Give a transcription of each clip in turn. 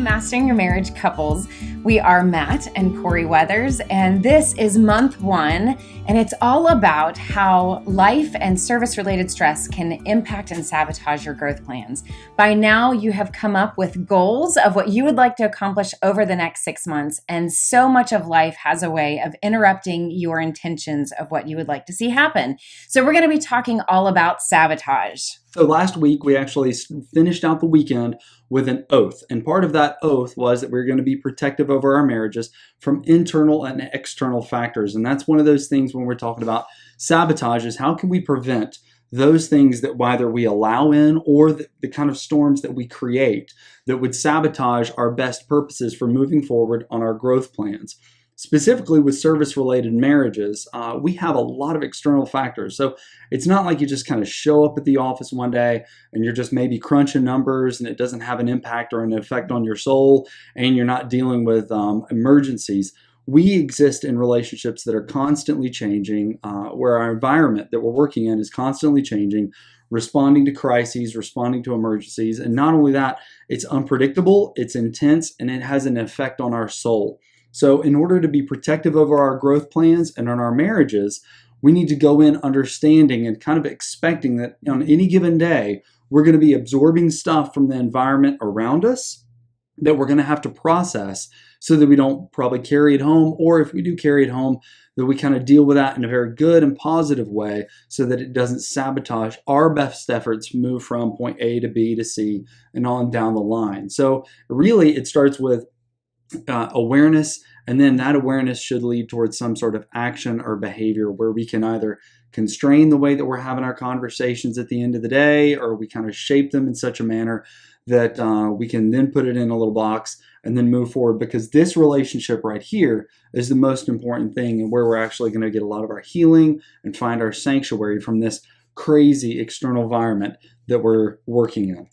Mastering Your Marriage Couples. We are Matt and Corey Weathers, and this is month 1, and it's all about how life and service-related stress can impact and sabotage your growth plans. By now, you have come up with goals of what you would like to accomplish over the next 6 months, and so much of life has a way of interrupting your intentions of what you would like to see happen. So we're going to be talking all about sabotage. So last week, we actually finished out the weekend with an oath. And part of that oath was that we're going to be protective over our marriages from internal and external factors. And that's one of those things when we're talking about sabotage is how can we prevent those things that either we allow in or the kind of storms that we create that would sabotage our best purposes for moving forward on our growth plans. Specifically with service-related marriages, we have a lot of external factors. So it's not like you just kind of show up at the office one day and you're just maybe crunching numbers and it doesn't have an impact or an effect on your soul and you're not dealing with emergencies. We exist in relationships that are constantly changing, where our environment that we're working in is constantly changing, responding to crises, responding to emergencies. And not only that, it's unpredictable, it's intense, and it has an effect on our soul. So in order to be protective over our growth plans and on our marriages, we need to go in understanding and kind of expecting that on any given day, we're going to be absorbing stuff from the environment around us that we're going to have to process so that we don't probably carry it home, or if we do carry it home, that we kind of deal with that in a very good and positive way so that it doesn't sabotage our best efforts to move from point A to B to C and on down the line. So really it starts with awareness, and then that awareness should lead towards some sort of action or behavior where we can either constrain the way that we're having our conversations at the end of the day, or we kind of shape them in such a manner that we can then put it in a little box and then move forward, because this relationship right here is the most important thing and where we're actually going to get a lot of our healing and find our sanctuary from this crazy external environment that we're working in.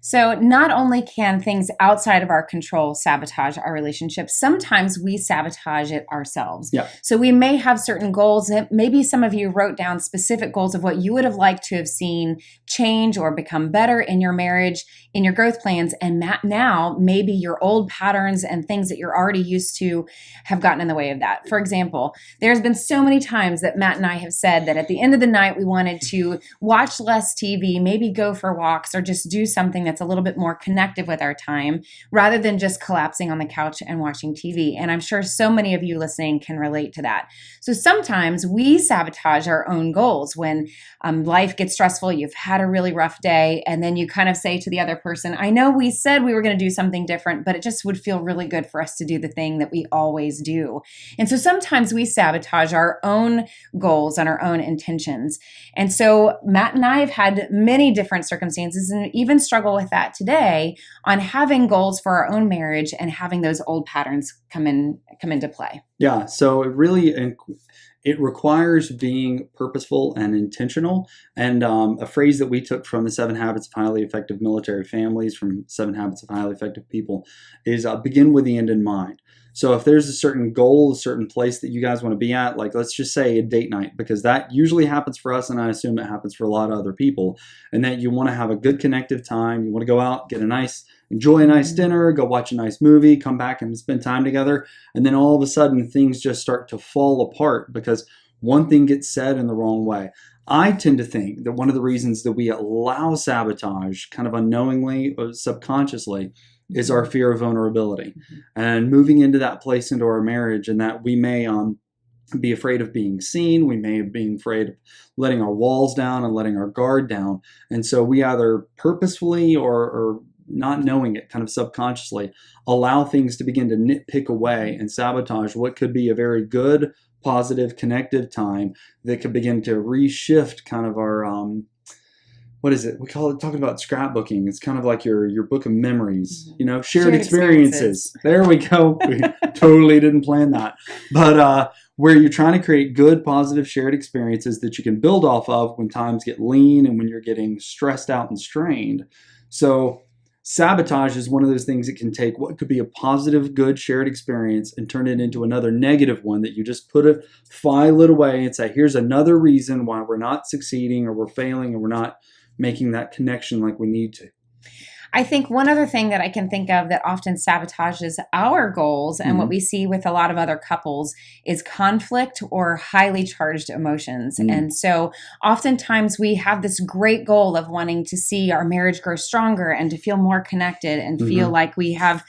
So not only can things outside of our control sabotage our relationship, sometimes we sabotage it ourselves. Yeah. So we may have certain goals. Maybe some of you wrote down specific goals of what you would have liked to have seen change or become better in your marriage, in your growth plans. And now maybe your old patterns and things that you're already used to have gotten in the way of that. For example, there's been so many times that Matt and I have said that at the end of the night, we wanted to watch less TV, maybe go for walks, or just do something that's a little bit more connective with our time rather than just collapsing on the couch and watching TV. And I'm sure so many of you listening can relate to that. So sometimes we sabotage our own goals when life gets stressful, you've had a really rough day, and then you kind of say to the other person, I know we said we were going to do something different, but it just would feel really good for us to do the thing that we always do. And so sometimes we sabotage our own goals and our own intentions. And so Matt and I have had many different circumstances and even struggle with that today on having goals for our own marriage and having those old patterns come into play. Yeah, so it requires being purposeful and intentional. And a phrase that we took from the 7 Habits of Highly Effective Military Families, from 7 Habits of Highly Effective People, is begin with the end in mind. So if there's a certain goal, a certain place that you guys want to be at, like let's just say a date night, because that usually happens for us and I assume it happens for a lot of other people, and that you want to have a good connective time. You want to go out, enjoy a nice dinner, go watch a nice movie, come back and spend time together. And then all of a sudden things just start to fall apart because one thing gets said in the wrong way. I tend to think that one of the reasons that we allow sabotage kind of unknowingly or subconsciously is our fear of vulnerability and moving into that place into our marriage, and that we may be afraid of being seen. We may be afraid of letting our walls down and letting our guard down. And so we either purposefully or not knowing it, kind of subconsciously, allow things to begin to nitpick away and sabotage what could be a very good, positive, connective time that could begin to reshift kind of our what is it? We call it, talking about scrapbooking. It's kind of like your book of memories, shared experiences. There we go. We totally didn't plan that. But where you're trying to create good, positive, shared experiences that you can build off of when times get lean and when you're getting stressed out and strained. So sabotage is one of those things that can take what could be a positive, good, shared experience and turn it into another negative one that you just file it away and say, here's another reason why we're not succeeding or we're failing or we're not making that connection like we need to. I think one other thing that I can think of that often sabotages our goals and what we see with a lot of other couples is conflict or highly charged emotions. And so oftentimes we have this great goal of wanting to see our marriage grow stronger and to feel more connected and feel like we have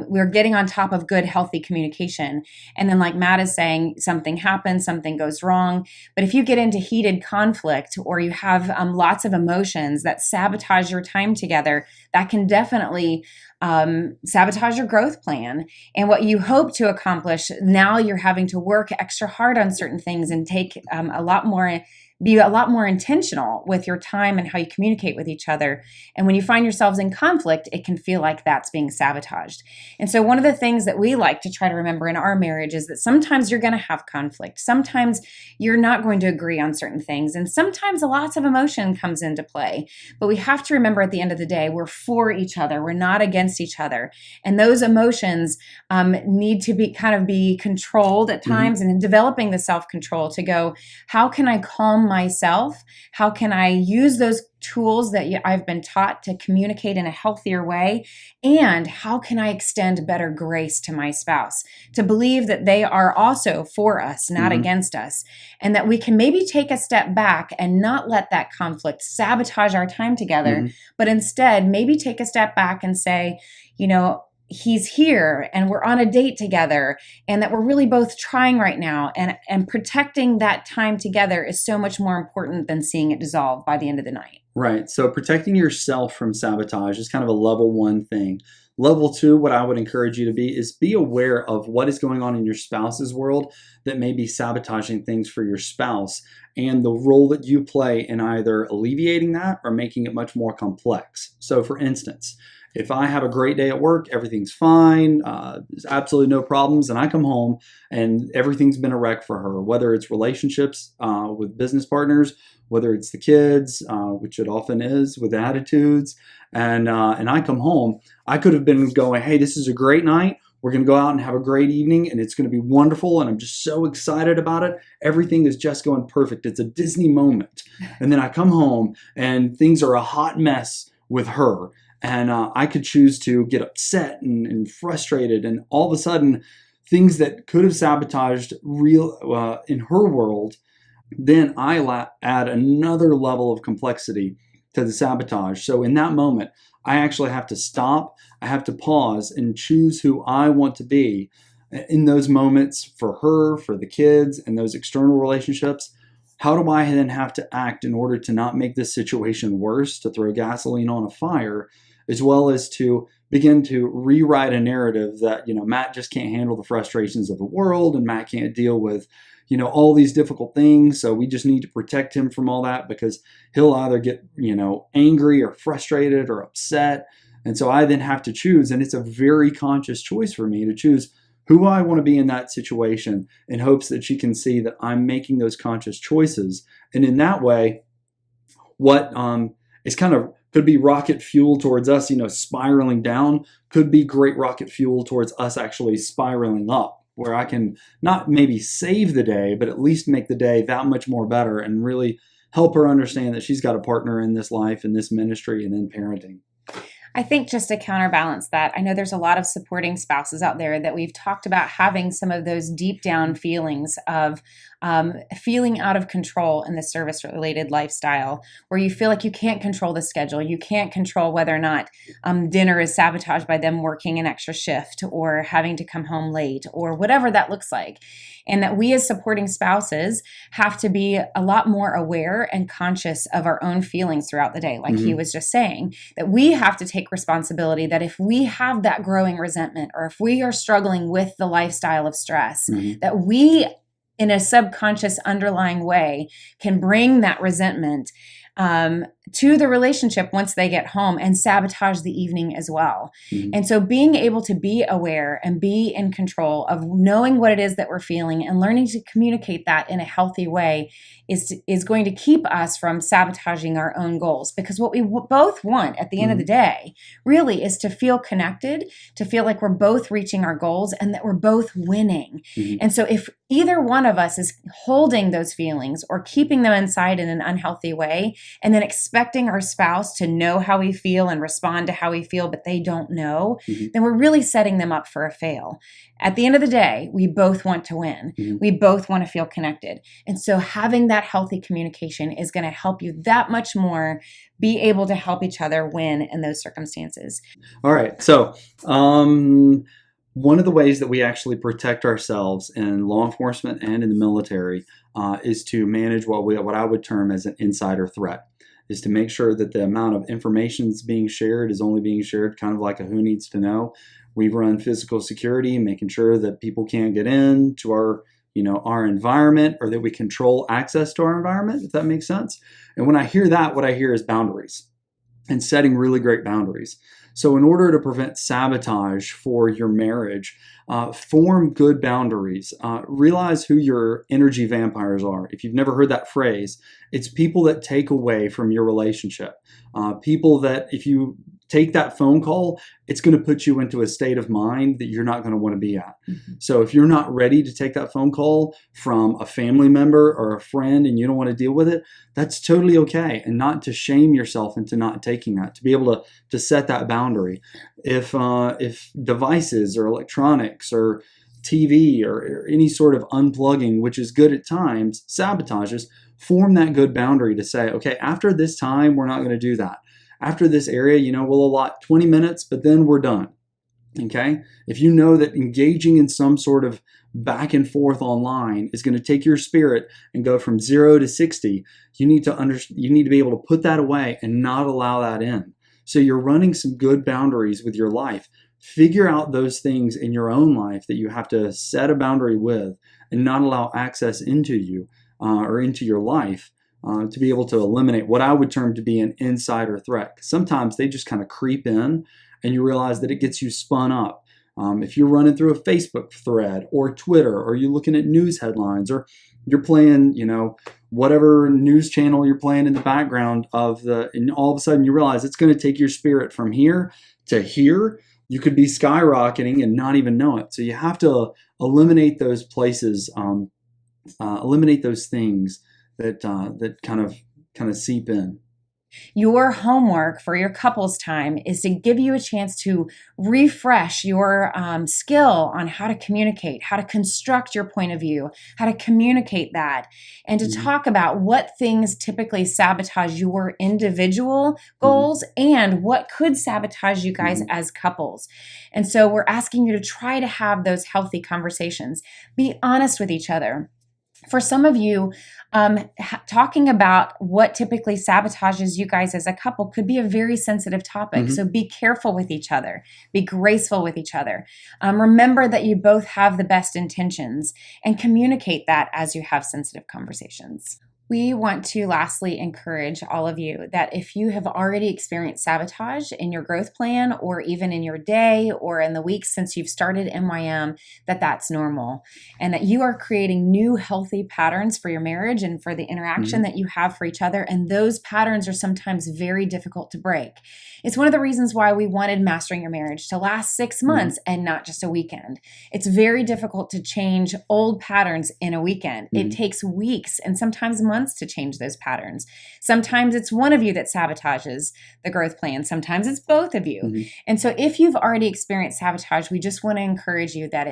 we're getting on top of good, healthy communication. And then, like Matt is saying, something happens, something goes wrong. But if you get into heated conflict or you have lots of emotions that sabotage your time together, that can definitely sabotage your growth plan. And what you hope to accomplish, now you're having to work extra hard on certain things and take be a lot more intentional with your time and how you communicate with each other. And when you find yourselves in conflict, it can feel like that's being sabotaged. And so one of the things that we like to try to remember in our marriage is that sometimes you're going to have conflict. Sometimes you're not going to agree on certain things. And sometimes lots of emotion comes into play. But we have to remember at the end of the day, we're for each other. We're not against each other. And those emotions need to be controlled at times, and in developing the self-control to go, how can I calm myself? How can I use those tools that I've been taught to communicate in a healthier way? And how can I extend better grace to my spouse to believe that they are also for us, not against us, and that we can maybe take a step back and not let that conflict sabotage our time together, but instead maybe take a step back and say, he's here and we're on a date together, and that we're really both trying right now, and protecting that time together is so much more important than seeing it dissolve by the end of the night. Right. So protecting yourself from sabotage is kind of a level 1 thing. Level 2, what I would encourage you to be aware of what is going on in your spouse's world that may be sabotaging things for your spouse, and the role that you play in either alleviating that or making it much more complex. So for instance, if I have a great day at work, everything's fine, there's absolutely no problems, and I come home and everything's been a wreck for her, whether it's relationships with business partners, whether it's the kids, which it often is, with attitudes, and I come home, I could have been going, hey, this is a great night. We're going to go out and have a great evening, and it's going to be wonderful, and I'm just so excited about it. Everything is just going perfect. It's a Disney moment. And then I come home, and things are a hot mess with her. And I could choose to get upset and frustrated, and all of a sudden, things that could have sabotaged in her world, then I add another level of complexity to the sabotage. So in that moment, I actually have to stop. I have to pause and choose who I want to be in those moments for her, for the kids, and those external relationships. How do I then have to act in order to not make this situation worse, to throw gasoline on a fire, as well as to begin to rewrite a narrative that, Matt just can't handle the frustrations of the world, and Matt can't deal with, all these difficult things. So we just need to protect him from all that, because he'll either get, angry or frustrated or upset. And so I then have to choose, and it's a very conscious choice for me to choose who I want to be in that situation, in hopes that she can see that I'm making those conscious choices. And in that way, what is kind of could be rocket fuel towards us, spiraling down, could be great rocket fuel towards us actually spiraling up, where I can not maybe save the day, but at least make the day that much more better, and really help her understand that she's got a partner in this life, in this ministry, and in parenting. I think just to counterbalance that, I know there's a lot of supporting spouses out there that we've talked about having some of those deep down feelings of feeling out of control in the service related lifestyle, where you feel like you can't control the schedule. You can't control whether or not dinner is sabotaged by them working an extra shift or having to come home late or whatever that looks like. And that we as supporting spouses have to be a lot more aware and conscious of our own feelings throughout the day, like he was just saying, that we have to take responsibility, that if we have that growing resentment, or if we are struggling with the lifestyle of stress, that we, in a subconscious underlying way, can bring that resentment to the relationship once they get home and sabotage the evening as well. And so being able to be aware and be in control of knowing what it is that we're feeling and learning to communicate that in a healthy way is going to keep us from sabotaging our own goals. Because what we both want at the end of the day really is to feel connected, to feel like we're both reaching our goals and that we're both winning. And so if either one of us is holding those feelings or keeping them inside in an unhealthy way, and then expecting our spouse to know how we feel and respond to how we feel, but they don't know, then we're really setting them up for a fail. At the end of the day, we both want to win. We both want to feel connected. And so having that healthy communication is going to help you that much more be able to help each other win in those circumstances. All right. So, one of the ways that we actually protect ourselves in law enforcement and in the military is to manage what I would term as an insider threat, is to make sure that the amount of information that's being shared is only being shared kind of like a who needs to know. We run physical security, making sure that people can't get into our environment, or that we control access to our environment, if that makes sense. And when I hear that, what I hear is boundaries and setting really great boundaries. So in order to prevent sabotage for your marriage, form good boundaries. Realize who your energy vampires are. If you've never heard that phrase, it's people that take away from your relationship. People that if you take that phone call, it's going to put you into a state of mind that you're not going to want to be at. So if you're not ready to take that phone call from a family member or a friend and you don't want to deal with it, that's totally okay. And not to shame yourself into not taking that, to be able to set that boundary. If devices or electronics or TV or any sort of unplugging, which is good at times, sabotages, form that good boundary to say, okay, after this time, we're not going to do that. After this area, we'll allot 20 minutes, but then we're done. Okay? If you know that engaging in some sort of back and forth online is going to take your spirit and go from 0 to 60, you need to be able to put that away and not allow that in. So you're running some good boundaries with your life. Figure out those things in your own life that you have to set a boundary with and not allow access into you or into your life. To be able to eliminate what I would term to be an insider threat. Sometimes they just kind of creep in and you realize that it gets you spun up. If you're running through a Facebook thread or Twitter, or you're looking at news headlines, or you're playing, whatever news channel you're playing in the background and all of a sudden you realize it's going to take your spirit from here to here, you could be skyrocketing and not even know it. So you have to eliminate those places, eliminate those things that kind of seep in. Your homework for your couples time is to give you a chance to refresh your skill on how to communicate, how to construct your point of view, how to communicate that, and to talk about what things typically sabotage your individual goals and what could sabotage you guys as couples. And so we're asking you to try to have those healthy conversations. Be honest with each other. For some of you, talking about what typically sabotages you guys as a couple could be a very sensitive topic. So be careful with each other. Be graceful with each other. Remember that you both have the best intentions and communicate that as you have sensitive conversations. We want to lastly encourage all of you that if you have already experienced sabotage in your growth plan or even in your day or in the weeks since you've started MYM, that's normal and that you are creating new healthy patterns for your marriage and for the interaction that you have for each other. And those patterns are sometimes very difficult to break. It's one of the reasons why we wanted Mastering Your Marriage to last 6 months and not just a weekend. It's very difficult to change old patterns in a weekend. It takes weeks and sometimes months to change those patterns. Sometimes it's one of you that sabotages the growth plan. Sometimes it's both of you. And so if you've already experienced sabotage, we just want to encourage you that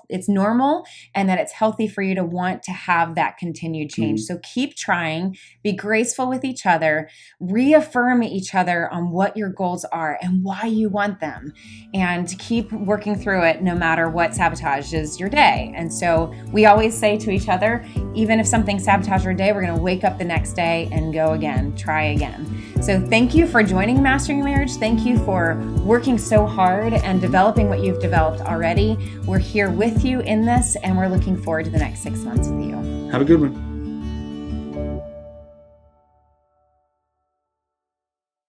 it's normal and that it's healthy for you to want to have that continued change. So keep trying, be graceful with each other, reaffirm each other on what your goals are and why you want them, and keep working through it no matter what sabotages your day. And so we always say to each other, even if something sabotages your day, we're going to wake up the next day and go again, try again. So thank you for joining Mastering Your Marriage. Thank you for working so hard and developing what you've developed already. We're here with you in this, and we're looking forward to the next 6 months with you. Have a good one.